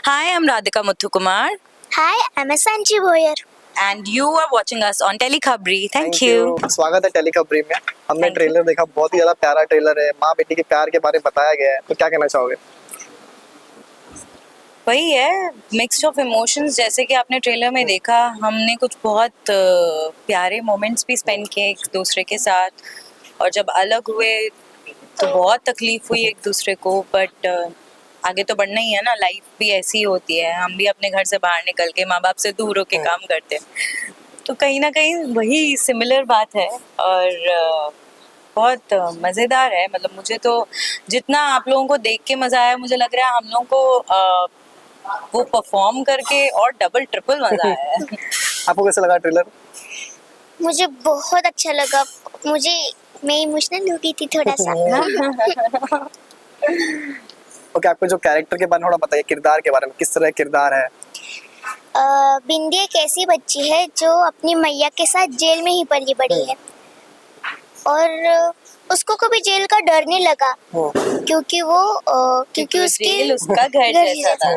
Hi, I'm Radhika Muthukumar, Hi, I'm Sanchi Boyer. and you are watching us on Telechabri. Thank you. स्वागत है टेलीखबरी में। हमने Thank trailer देखा, बहुत ही ज्यादा प्यारा ट्रेलर है। माँ बेटी के प्यार के बारे में बताया गया है, तो क्या कहना चाहोगे? वही है, मिक्स्ड ऑफ इमोशंस। जैसे कि आपने ट्रेलर में देखा, हमने कुछ बहुत प्यारे मोमेंट्स भी स्पेंड किए एक दूसरे के साथ, और जब अलग हुए तो बहुत तकलीफ हुई एक दूसरे को, बट आगे तो बढ़ना ही है ना। लाइफ भी ऐसी होती है, हम भी अपने घर से बाहर निकल के माँ बाप से दूर होके काम करते हैं, तो कहीं ना कहीं वही सिमिलर बात है। और बहुत मज़ेदार है। मतलब मुझे तो जितना आप लोगों को देख के मज़ा आया, मुझे लग रहा है हम लोगों को वो परफॉर्म करके और डबल ट्रिपल मज़ा आया है। आपको कैसा लगा ट्रेलर? मुझे बहुत अच्छा लगा। मैं इमोशनल हो गई थी थोड़ा सा। ओके, आपको जो कैरेक्टर के बारे में थोड़ा बताइए, किरदार के बारे में, किस तरह किरदार है? बिंदी एक ऐसी बच्ची है जो अपनी मैया के साथ जेल में ही पली बड़ी है, और उसको कभी जेल का डर नहीं लगा, क्योंकि उसकी जेल उसका घर जैसा था।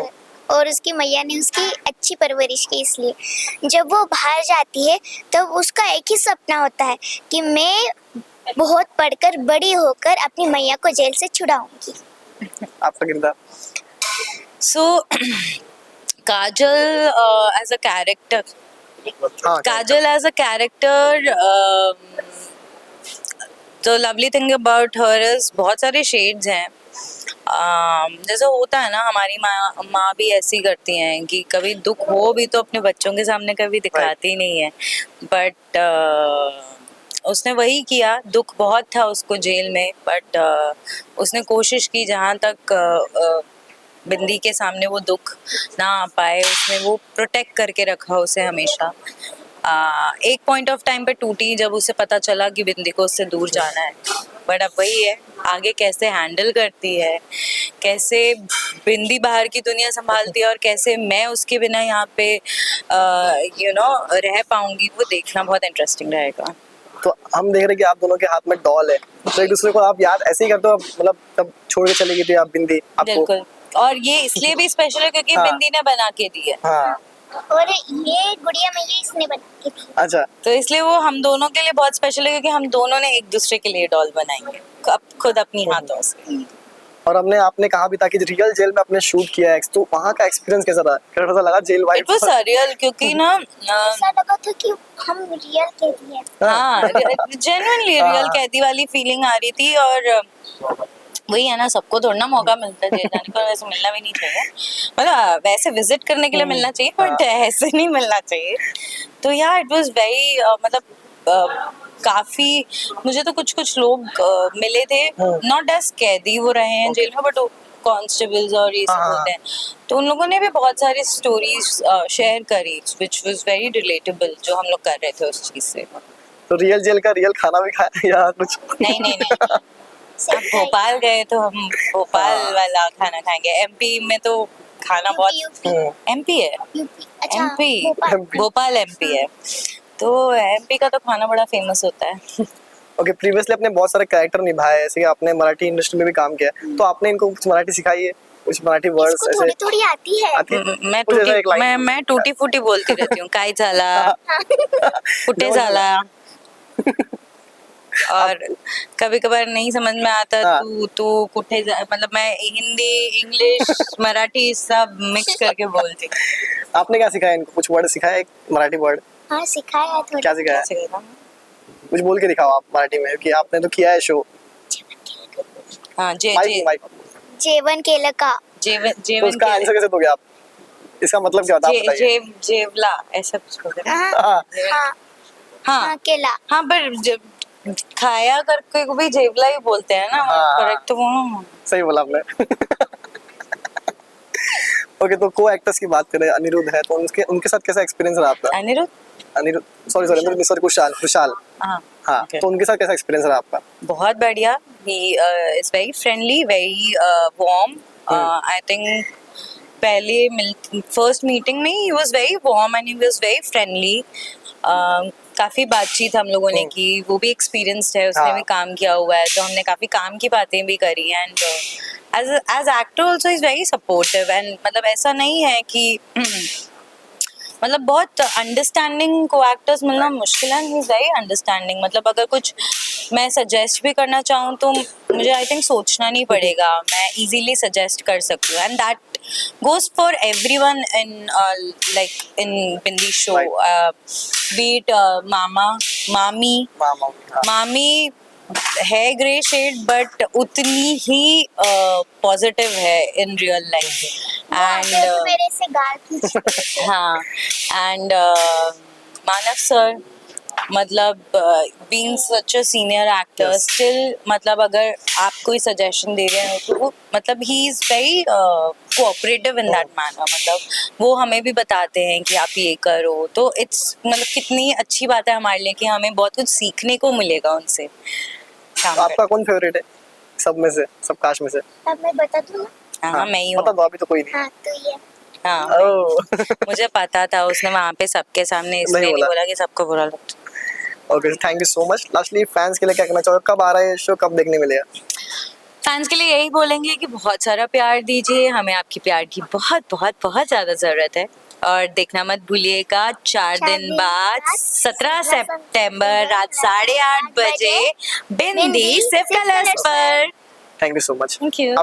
और उसकी मैया ने उसकी अच्छी परवरिश की। इसलिए जब वो बाहर जाती है तब उसका एक ही सपना होता है कि मैं बहुत पढ़कर बड़ी होकर अपनी मैया को जेल से छुड़ाऊंगी। आपका किरदार? सो काजल एज अ कैरेक्टर, हाँ, काजल एज अ कैरेक्टर, तो lovely thing about her is बहुत सारे शेड्स हैं। जैसे होता है ना, हमारी माँ भी ऐसी करती हैं कि कभी दुख हो भी तो अपने बच्चों के सामने कभी दिखाती नहीं है, बट उसने वही किया। दुख बहुत था उसको जेल में, बट उसने कोशिश की जहाँ तक बिंदी के सामने वो दुख ना आ पाए, उसने वो प्रोटेक्ट करके रखा उसे हमेशा। एक पॉइंट ऑफ टाइम पे टूटी जब उसे पता चला कि बिंदी को उससे दूर जाना है, बट अब वही है, आगे कैसे हैंडल करती है, कैसे बिंदी बाहर की दुनिया संभालती है, और कैसे मैं उसके बिना यहाँ पे रह पाऊंगी, वो देखना बहुत इंटरेस्टिंग रहेगा। तो हम देख रहे हैं कि आप दोनों के हाथ में डॉल है, तो एक दूसरे को आप याद ऐसे ही करते हो, मतलब तब छोड़ के चली गई थी आप बिंदी आपको? बिल्कुल, और ये इसलिए भी स्पेशल है क्योंकि हाँ। बिंदी ने बना के दी है। हाँ, और ये गुड़िया मैया इसने बनाई थी। अच्छा। तो इसलिए वो हम दोनों के लिए बहुत स्पेशल है, क्योंकि हम दोनों ने एक दूसरे के लिए डॉल बनाएंगे खुद अपनी हाथों से। और आपने कहा भी था कि रियल जेल में आपने शूट किया है, तो वहाँ का एक्सपीरियंस कैसा था? कैसा लगा jail wife? It was surreal, क्योंकि ना ऐसा लगा था कि हम रियल कैदी हैं। हाँ, जेन्युइनली रियल कैदी वाली फीलिंग आ रही थी। और वही है ना, सबको थोड़ा ना मौका मिलता है जेल जाने का, वैसे मिलना भी नहीं चाहिए। मतलब वैसे विजिट करने के लिए मिलना चाहिए, बट ऐसे नहीं मिलना चाहिए। तो यार इट वाज वेरी मतलब काफी, मुझे तो कुछ लोग मिले थे, नॉट एज कैदी वो रहे हैं जेल में, बट कॉन्स्टेबल्स और ये सब होते हैं, तो उन लोगों ने भी बहुत सारी स्टोरीज शेयर करी, व्हिच वाज वेरी रिलेटेबल, जो हम लोग कर रहे थे उस चीज से। तो रियल जेल का रियल खाना भी खाया या कुछ? नहीं, अब भोपाल गए तो हम भोपाल वाला खाना खाएंगे। एमपी में तो खाना बहुत, एमपी है, अच्छा, एमपी, भोपाल एमपी है, तो एमपी का तो खाना बड़ा फेमस होता है। ओके, प्रीवियसली आपने बहुत सारे कैरेक्टर निभाए, जैसे कि आपने मराठी इंडस्ट्री में भी काम किया है, तो आपने इनको कुछ मराठी सिखाई है, कुछ मराठी वर्ड्स ऐसे? थोड़ी थोड़ी आती है। मैं टूटी फूटी बोलती रहती हूँ, काय झाला, कुठे झाला, और कभी कभार नहीं समझ में आता, तू कुठे मतलब मैं हिंदी, इंग्लिश, मराठी सब मिक्स करके बोलती। आपने क्या सिखाया इनको? कुछ वर्ड सिखाया, एक मराठी वर्ड? हाँ, सिखाया है थोड़ा। क्या सिखाया? कुछ बोल के दिखाओ आप मराठी में, कि आपने तो किया है शो। हाँ, जेवण केलं का? तो उसका आंसर कैसे दोगे आप? इसका मतलब क्या होता है आप बताइए? जेवला ऐसा कुछ बोलते हैं। हाँ, केला। हाँ, पर खाया करके को भी जेवला ही बोलते हैं ना, करेक्ट तो बोलो। सही बोला आपने। ओके, तो को एक्टर्स की बात करें, अनिरुद्ध है, तो उनके साथ कैसा एक्सपीरियंस रहा आपका? अनिरुद्ध, सॉरी, खुशाल। हाँ, तो उनके साथ कैसा एक्सपीरियंस रहा आपका? बहुत बढ़िया। He is very friendly, very warm. I think first meeting में he was very warm and he was very friendly. काफी बातचीत हम लोगों ने की, वो भी एक्सपीरियंस्ड है, उसने हाँ। भी काम किया हुआ है, तो हमने काफी काम की बातें भी करी हैं। And as actor also is very supportive, and मतलब ऐसा नहीं है कि मतलब बहुत अंडरस्टैंडिंग को एक्टर्स मिलना मुश्किल है, ही इज वेरी अंडरस्टैंडिंग। मतलब अगर कुछ मैं सजेस्ट भी करना चाहूँ तो मुझे आई थिंक सोचना नहीं पड़ेगा, मैं इजीली सजेस्ट कर सकती हूँ, and that goes for everyone in like in Bindi show, be it mama, mami, हाँ। मामी है ग्रे शेड बट उतनी ही पॉजिटिव है इन रियल लाइफ। एंड मेरे से गाल खींचती है। हाँ, एंड मानव सर, मतलब being such a senior actor Yes. Still, मतलब अगर आप कोई सजेशन दे रहे हो तो वो मतलब ही is very cooperative in that manner. मतलब वो हमें भी बताते हैं कि आप ये करो, तो इट्स मतलब कितनी अच्छी बात है हमारे लिए कि हमें बहुत कुछ सीखने को मिलेगा उनसे। काम तो आपका कौन फेवरेट है सब में से, सब कास्ट में से? अब मैं बता दूँ? हाँ, मैं ही हूँ। बता दो, अभी तो कोई नहीं। हाँ तो ये हाँ, ओह मुझे पता था, उसने वहाँ पे सबके सामने इसलिए नहीं बोला। बोला कि सबको बुरा लगता। Okay, thank you so much. Lastly fans के लिए क्या कहना चाहोगे, कब आ रहा है ये शो, कब देखने मिलेगा? फैंस के लिए यही बोलेंगे कि बहुत सारा प्यार दीजिए, हमें आपकी प्यार की बहुत बहुत बहुत ज्यादा जरूरत है, और देखना मत भूलिएगा 4 दिन बाद 17 सितंबर रात 8:30 बजे बिंदी सिर्फ कलर्स पर। Thank you so much. Thank you.